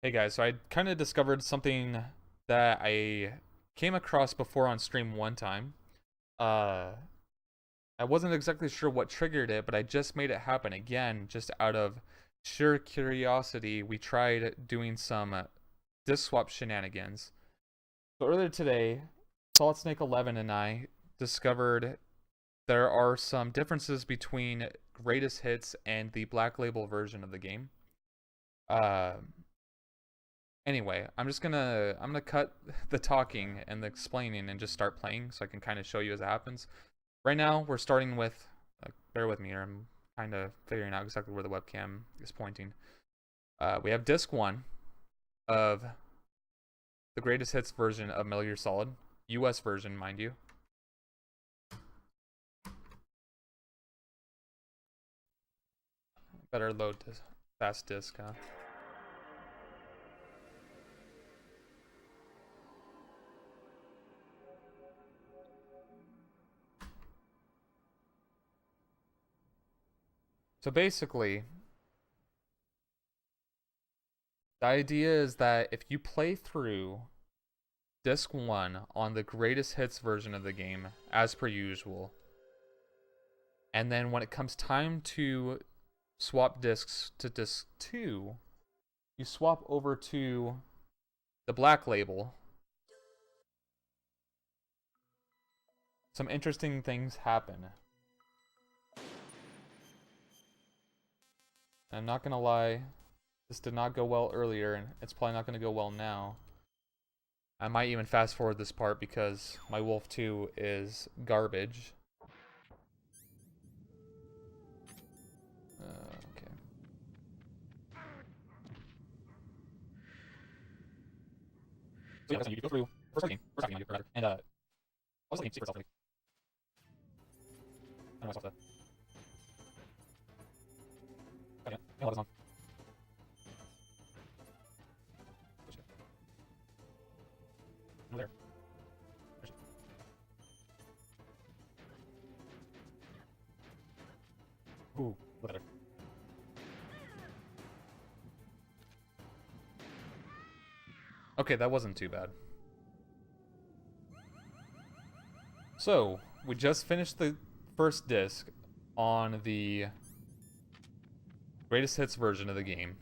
Hey guys, so I kind of discovered something that I came across before on stream one time. Uh, I wasn't exactly sure what triggered it, but I just made it happen again, just out of sheer curiosity. We tried doing some disk swap shenanigans. So earlier today, Solid Snake 11 and I discovered there are some differences between greatest hits and the Black Label version of the game. Uh, Anyway, I'm gonna cut the talking and the explaining and just start playing so I can kind of show you as it happens. Right now, we're starting with, bear with me here, I'm kind of figuring out exactly where the webcam is pointing. We have disc 1 of the greatest hits version of Metal Gear Solid, US version, mind you. Better load to fast disc, huh? So basically, the idea is that if you play through disc 1 on the greatest hits version of the game, as per usual, and then when it comes time to swap discs to disc 2, you swap over to the Black Label. Some interesting things happen. I'm not gonna lie, this did not go well earlier, and it's probably not gonna go well now. I might even fast forward this part because my Wolf 2 is garbage. Okay. So yeah, you go through first game, rather, and I was looking secret stealth. I know myself that. Okay, yeah, on. Over there. Ooh, look at her. Okay, that wasn't too bad. So, we just finished the first disc on the greatest hits version of the game.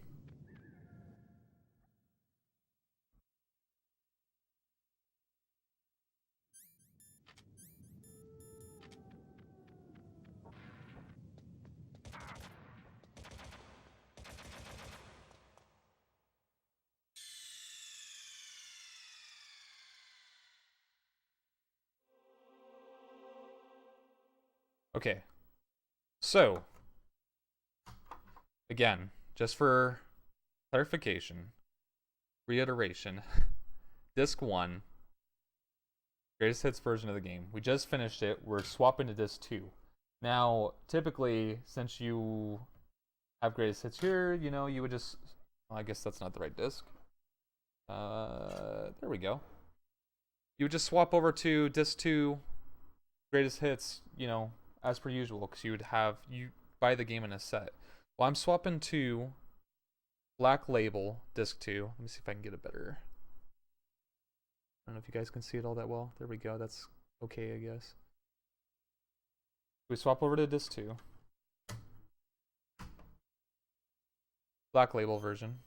Okay, so, again, just for clarification, reiteration, disc 1, greatest hits version of the game. We just finished it, we're swapping to disc 2. Now, typically, since you have greatest hits here, you know, you would just, well, I guess that's not the right disc. There we go. You would just swap over to disc 2, greatest hits, you know, as per usual, because you buy the game in a set. Well, I'm swapping to Black Label disc 2. Let me see if I can get a better. I don't know if you guys can see it all that well. There we go. That's okay, I guess. We swap over to disc 2. Black Label version.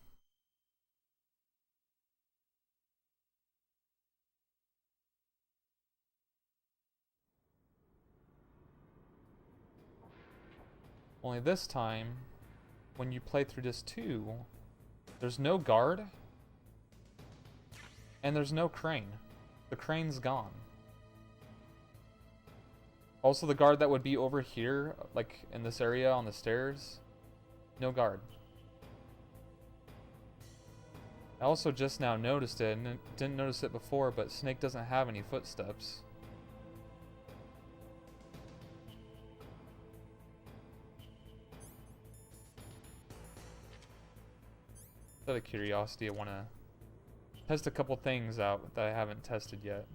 Only this time, when you play through disc 2, there's no guard, and there's no crane. The crane's gone. Also, the guard that would be over here, like in this area on the stairs, no guard. I also just now noticed it, and didn't notice it before, but Snake doesn't have any footsteps. Out of curiosity, I want to test a couple things out that I haven't tested yet.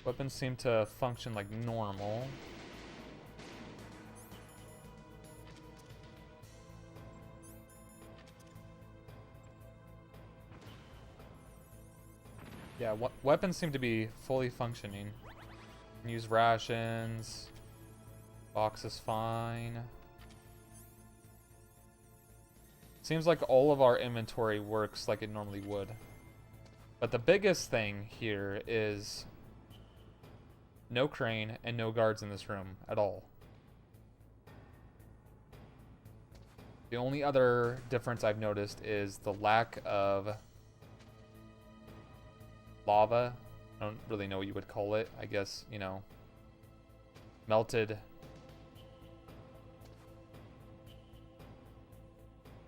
Weapons seem to function like normal. Yeah, weapons seem to be fully functioning. Use rations. Box is fine. Seems like all of our inventory works like it normally would. But the biggest thing here is no crane and no guards in this room at all. The only other difference I've noticed is the lack of lava. I don't really know what you would call it. I guess, you know, melted.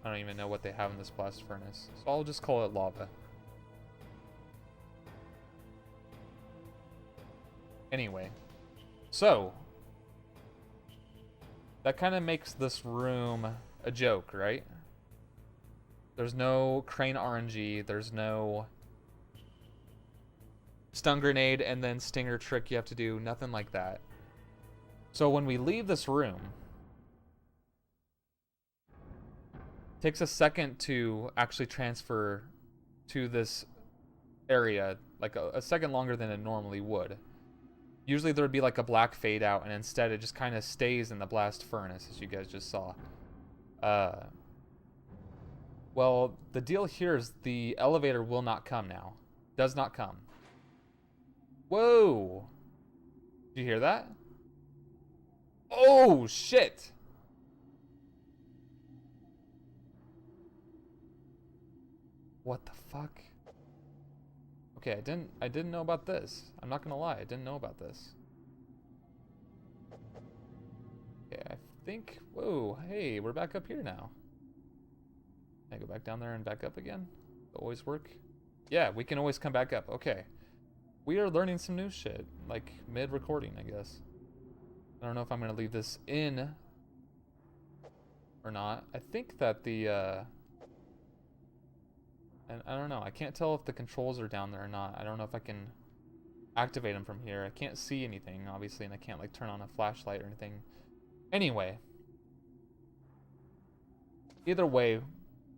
I don't even know what they have in this blast furnace. So I'll just call it lava. Anyway, so that kind of makes this room a joke, right? There's no crane RNG, there's no stun grenade and then stinger trick you have to do, nothing like that. So when we leave this room, it takes a second to actually transfer to this area, like a second longer than it normally would. Usually there would be like a black fade out, and instead it just kind of stays in the blast furnace, as you guys just saw. Well, the deal here is the elevator will not come now. Does not come. Whoa! Did you hear that? Oh, shit! What the fuck? Okay, I didn't know about this. I'm not gonna lie, I didn't know about this. Okay, I think, whoa, hey, we're back up here now. Can I go back down there and back up again? Does it always work? Yeah, we can always come back up, okay. We are learning some new shit, like mid-recording, I guess. I don't know if I'm gonna leave this in or not. I think that the, and I don't know, I can't tell if the controls are down there or not. I don't know if I can activate them from here. I can't see anything, obviously, and I can't like turn on a flashlight or anything. Anyway, either way,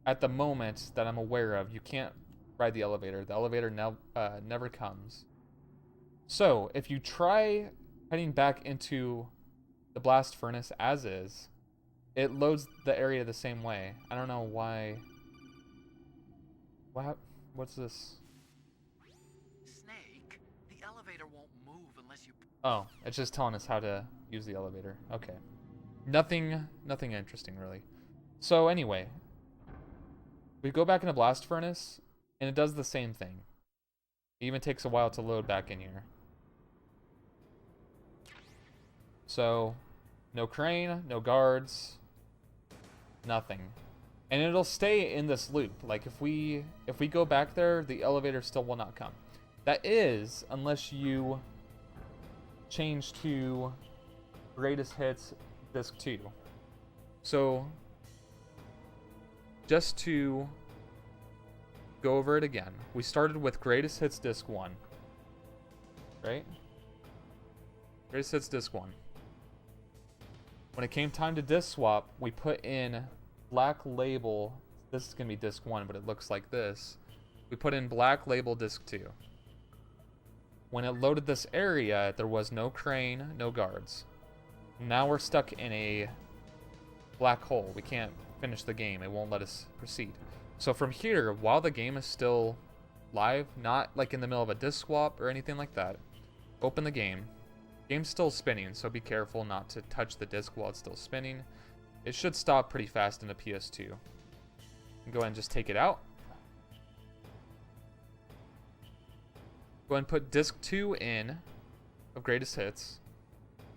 at the moment that I'm aware of, you can't ride the elevator. The elevator never comes. So, if you try heading back into the blast furnace as is, it loads the area the same way. I don't know why. What's this? Snake, the elevator won't move unless you... Oh, it's just telling us how to use the elevator. Okay. Nothing interesting, really. So, anyway. We go back in the blast furnace, and it does the same thing. It even takes a while to load back in here. So, no crane, no guards, nothing. And it'll stay in this loop. Like, if we go back there, the elevator still will not come. That is, unless you change to Greatest Hits Disc 2. So, just to go over it again, we started with Greatest Hits Disc 1. Right? Greatest Hits Disc 1. When it came time to disc swap, we put in black label. This is going to be disc 1, but it looks like this. We put in black label disc 2. When it loaded this area, there was no crane, no guards. Now we're stuck in a black hole. We can't finish the game. It won't let us proceed. So from here, while the game is still live, not like in the middle of a disc swap or anything like that, open the game. Game's still spinning, so be careful not to touch the disc while it's still spinning. It should stop pretty fast in the PS2. Go ahead and just take it out. Go ahead and put disc 2 in of Greatest Hits.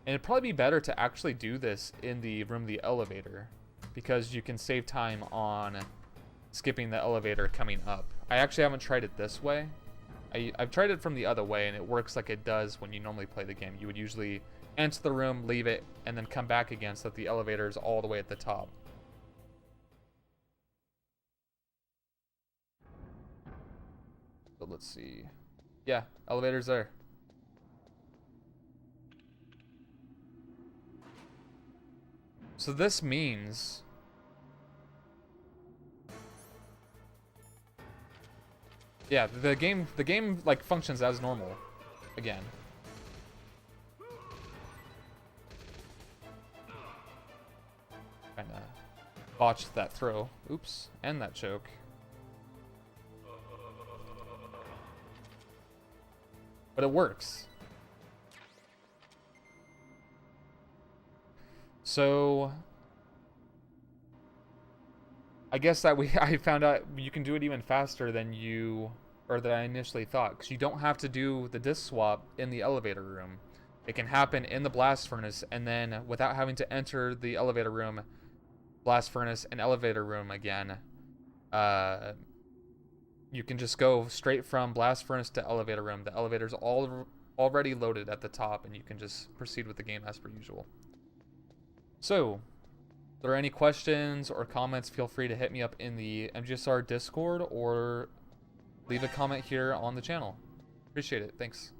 And it'd probably be better to actually do this in the room of the elevator, because you can save time on skipping the elevator coming up. I actually haven't tried it this way. I've tried it from the other way, and it works like it does when you normally play the game. You would usually enter the room, leave it, and then come back again so that the elevator is all the way at the top. So let's see. Yeah, elevator's there. So this means Yeah, the game like functions as normal again. Kinda botched that throw. Oops, and that choke. But it works. So I guess that I found out you can do it even faster than than I initially thought, because you don't have to do the disc swap in the elevator room. It can happen in the blast furnace, and then without having to enter the elevator room, blast furnace, and elevator room again, you can just go straight from blast furnace to elevator room. The elevator's already loaded at the top, and you can just proceed with the game as per usual. So, if there are any questions or comments, feel free to hit me up in the MGSR Discord or leave a comment here on the channel. Appreciate it. Thanks.